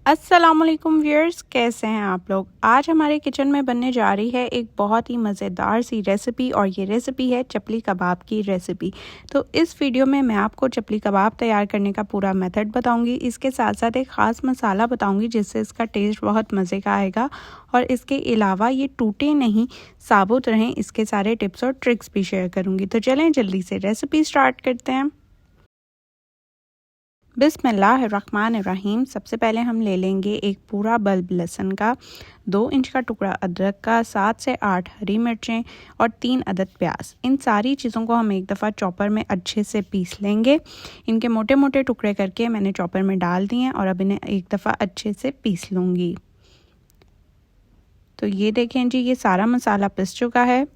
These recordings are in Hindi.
अस्सलामुअलैकुम व्यूअर्स, कैसे हैं आप लोग। आज हमारे किचन में बनने जा रही है एक बहुत ही मज़ेदार सी रेसिपी और ये रेसिपी है चपली कबाब की रेसिपी। तो इस वीडियो में मैं आपको चपली कबाब तैयार करने का पूरा मेथड बताऊंगी। इसके साथ साथ एक ख़ास मसाला बताऊंगी जिससे इसका टेस्ट बहुत मज़े का आएगा और इसके अलावा ये टूटे नहीं, साबुत रहें, इसके सारे टिप्स और ट्रिक्स भी शेयर करूँगी। तो चलें जल्दी से रेसिपी स्टार्ट करते हैं। बिस्मिल्लाहिर्रहमानिर्रहीम। सबसे पहले हम ले लेंगे एक पूरा बल्ब लहसुन का, 2 इंच का टुकड़ा अदरक का, 7 से 8 हरी मिर्चें और 3 अदद प्याज। इन सारी चीज़ों को हम एक दफ़ा चॉपर में अच्छे से पीस लेंगे। इनके मोटे मोटे टुकड़े करके मैंने चॉपर में डाल दिए हैं और अब इन्हें एक दफ़ा अच्छे से पीस लूँगी। तो ये देखें जी, ये सारा मसाला पिस चुका है।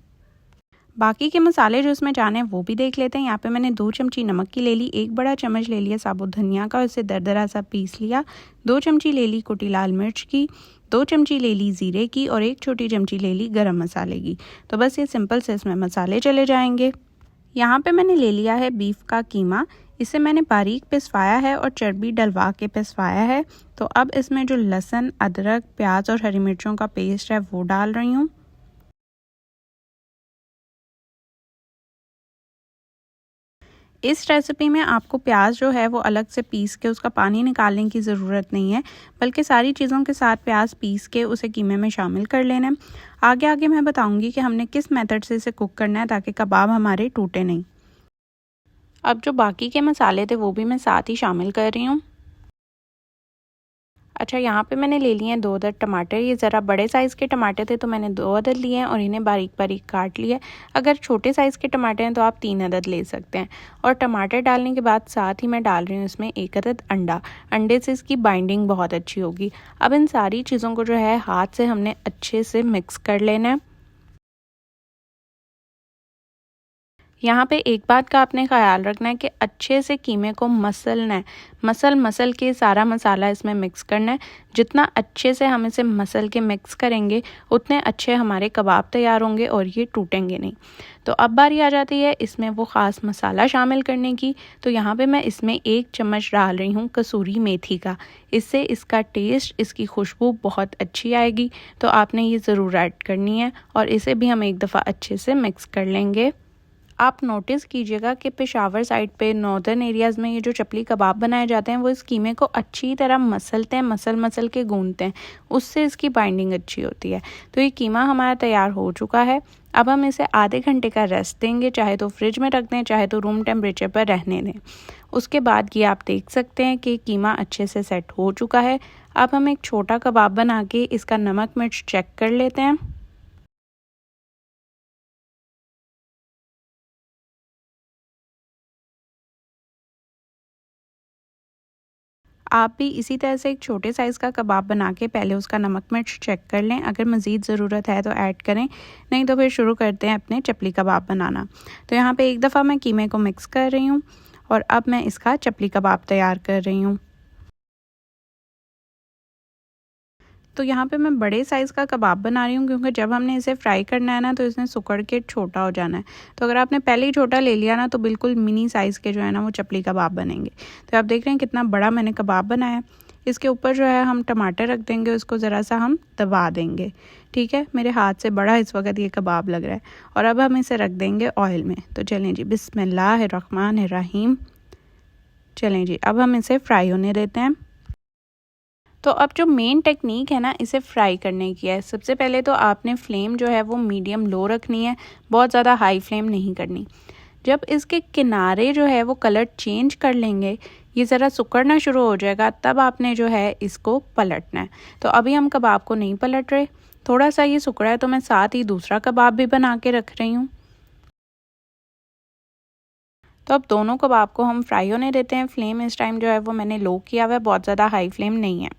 बाकी के मसाले जो इसमें जाने हैं वो भी देख लेते हैं। यहाँ पे मैंने 2 चमची नमक की ले ली, 1 बड़ा चम्मच ले लिया साबुत धनिया का, उसे दरदरा सा पीस लिया। 2 चमची ले ली कुटी लाल मिर्च की, 2 चमची ले ली ज़ीरे की और 1 छोटी चमची ले ली गरम मसाले की। तो बस ये सिंपल से इसमें मसाले चले जाएंगे। यहाँ पे मैंने ले लिया है बीफ का कीमा, इसे मैंने बारीक पिसवाया है और चर्बी डलवा के पिसवाया है। तो अब इसमें जो लहसुन, अदरक, प्याज और हरी मिर्चों का पेस्ट है वो डाल रही हूँ। इस रेसिपी में आपको प्याज जो है वो अलग से पीस के उसका पानी निकालने की ज़रूरत नहीं है, बल्कि सारी चीज़ों के साथ प्याज पीस के उसे कीमे में शामिल कर लेना है। आगे आगे मैं बताऊंगी कि हमने किस मेथड से इसे कुक करना है ताकि कबाब हमारे टूटे नहीं। अब जो बाकी के मसाले थे वो भी मैं साथ ही शामिल कर रही हूँ। अच्छा, यहाँ पे मैंने ले लिए हैं 2 अदद टमाटर। ये ज़रा बड़े साइज़ के टमाटर थे तो मैंने 2 अदद लिए हैं और इन्हें बारीक बारीक काट लिया। अगर छोटे साइज़ के टमाटर हैं तो आप 3 अदद ले सकते हैं। और टमाटर डालने के बाद साथ ही मैं डाल रही हूँ इसमें 1 अदद अंडा। अंडे से इसकी बाइंडिंग बहुत अच्छी होगी। अब इन सारी चीज़ों को जो है हाथ से हमने अच्छे से मिक्स कर लेना है। यहाँ पे एक बात का आपने ख्याल रखना है कि अच्छे से कीमे को मसलना है, मसल के सारा मसाला इसमें मिक्स करना है। जितना अच्छे से हम इसे मसल के मिक्स करेंगे उतने अच्छे हमारे कबाब तैयार होंगे और ये टूटेंगे नहीं। तो अब बारी आ जाती है इसमें वो ख़ास मसाला शामिल करने की। तो यहाँ पे मैं इसमें 1 चम्मच डाल रही हूँ कसूरी मेथी का। इससे इसका टेस्ट, इसकी खुशबू बहुत अच्छी आएगी। तो आपने ये ज़रूर ऐड करनी है और इसे भी हम एक दफ़ा अच्छे से मिक्स कर लेंगे। आप नोटिस कीजिएगा कि पेशावर साइड पे नॉर्दर्न एरियाज़ में ये जो चपली कबाब बनाए जाते हैं वो इस कीमे को अच्छी तरह मसलते हैं, मसल के गूंदते हैं, उससे इसकी बाइंडिंग अच्छी होती है। तो ये कीमा हमारा तैयार हो चुका है। अब हम इसे आधे घंटे का रेस्ट देंगे, चाहे तो फ्रिज में रख दें, चाहे तो रूम टेम्परेचर पर रहने दें। उसके बाद ये आप देख सकते हैं कि कीमा अच्छे से सेट हो चुका है। अब हम एक छोटा कबाब बना के इसका नमक मिर्च चेक कर लेते हैं। आप भी इसी तरह से एक छोटे साइज़ का कबाब बना के पहले उसका नमक मिर्च चेक कर लें। अगर मज़ीद ज़रूरत है तो ऐड करें, नहीं तो फिर शुरू करते हैं अपने चपली कबाब बनाना। तो यहाँ पे एक दफ़ा मैं कीमे को मिक्स कर रही हूँ और अब मैं इसका चपली कबाब तैयार कर रही हूँ। तो यहाँ पे मैं बड़े साइज़ का कबाब बना रही हूँ क्योंकि जब हमने इसे फ्राई करना है ना तो इसने सिकुड़ के छोटा हो जाना है। तो अगर आपने पहले ही छोटा ले लिया ना तो बिल्कुल मिनी साइज़ के जो है ना वो चपली कबाब बनेंगे। तो आप देख रहे हैं कितना बड़ा मैंने कबाब बनाया है। इसके ऊपर जो है हम टमाटर रख देंगे, उसको ज़रा सा हम दबा देंगे। ठीक है, मेरे हाथ से बड़ा इस वक्त ये कबाब लग रहा है। और अब हम इसे रख देंगे ऑयल में। तो चलें जी, बिस्मिल्लाहिर्रहमानिर्रहीम। चलें जी, अब हम इसे फ्राई होने देते हैं। तो अब जो मेन टेक्निक है ना इसे फ्राई करने की है। सबसे पहले तो आपने फ्लेम जो है वो मीडियम लो रखनी है, बहुत ज़्यादा हाई फ्लेम नहीं करनी। जब इसके किनारे जो है वो कलर चेंज कर लेंगे, ये ज़रा सिकुड़ना शुरू हो जाएगा, तब आपने जो है इसको पलटना है। तो अभी हम कबाब को नहीं पलट रहे, थोड़ा सा ये सिकुड़ा है तो मैं साथ ही दूसरा कबाब भी बना के रख रही हूँ। तो अब दोनों कबाब को हम फ्राई होने देते हैं। फ्लेम इस टाइम जो है वो मैंने लो किया हुआ है, बहुत ज़्यादा हाई फ्लेम नहीं है,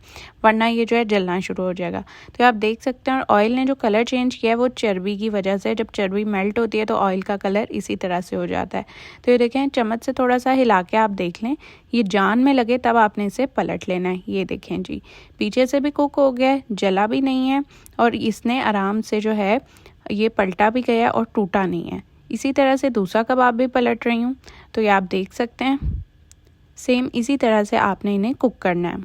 वरना ये जो है जलना शुरू हो जाएगा। तो आप देख सकते हैं और ऑयल ने जो कलर चेंज किया है वो चर्बी की वजह से। जब चर्बी मेल्ट होती है तो ऑयल का कलर इसी तरह से हो जाता है। तो ये देखें, चम्मच से थोड़ा सा हिला के आप देख लें, ये जान में लगे तब आपने इसे पलट लेना है। ये देखें जी, पीछे से भी कुक हो गया है, जला भी नहीं है और इसने आराम से जो है ये पलटा भी गया और टूटा नहीं है। इसी तरह से दूसरा कबाब भी पलट रही हूँ। तो ये आप देख सकते हैं, सेम इसी तरह से आपने इन्हें कुक करना है।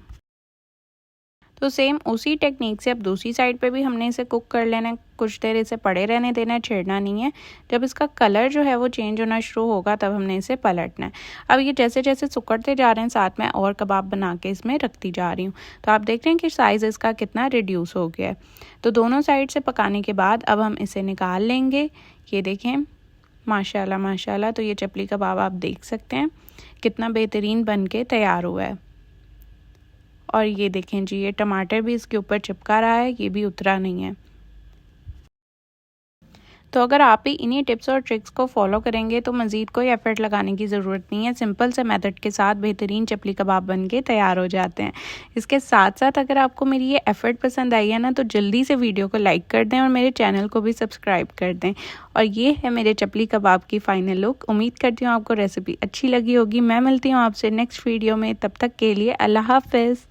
तो सेम उसी टेक्निक से अब दूसरी साइड पे भी हमने इसे कुक कर लेना है। कुछ देर इसे पड़े रहने देना है, छेड़ना नहीं है। जब इसका कलर जो है वो चेंज होना शुरू होगा तब हमने इसे पलटना है। अब ये जैसे जैसे सुकड़ते जा रहे हैं साथ में और कबाब बना के इसमें रखती जा रही हूँ। तो आप देख रहे हैं कि साइज़ इसका कितना रिड्यूस हो गया है। तो दोनों साइड से पकाने के बाद अब हम इसे निकाल लेंगे। ये देखें माशाल्लाह माशाल्लाह। तो ये चपली कबाब आप देख सकते हैं कितना बेहतरीन बन के तैयार हुआ है। और ये देखें जी, ये टमाटर भी इसके ऊपर चिपका रहा है, ये भी उतरा नहीं है। तो अगर आप भी इन्हीं टिप्स और ट्रिक्स को फॉलो करेंगे तो मज़ीद कोई एफ़र्ट लगाने की ज़रूरत नहीं है। सिंपल से मेथड के साथ बेहतरीन चपली कबाब बन के तैयार हो जाते हैं। इसके साथ साथ अगर आपको मेरी ये एफ़र्ट पसंद आई है ना तो जल्दी से वीडियो को लाइक कर दें और मेरे चैनल को भी सब्सक्राइब कर दें। और ये है मेरे चपली कबाब की फ़ाइनल लुक। उम्मीद करती हूँ आपको रेसिपी अच्छी लगी होगी। मैं मिलती हूँ आपसे नेक्स्ट वीडियो में, तब तक के लिए अल्लाह हाफ़िज़।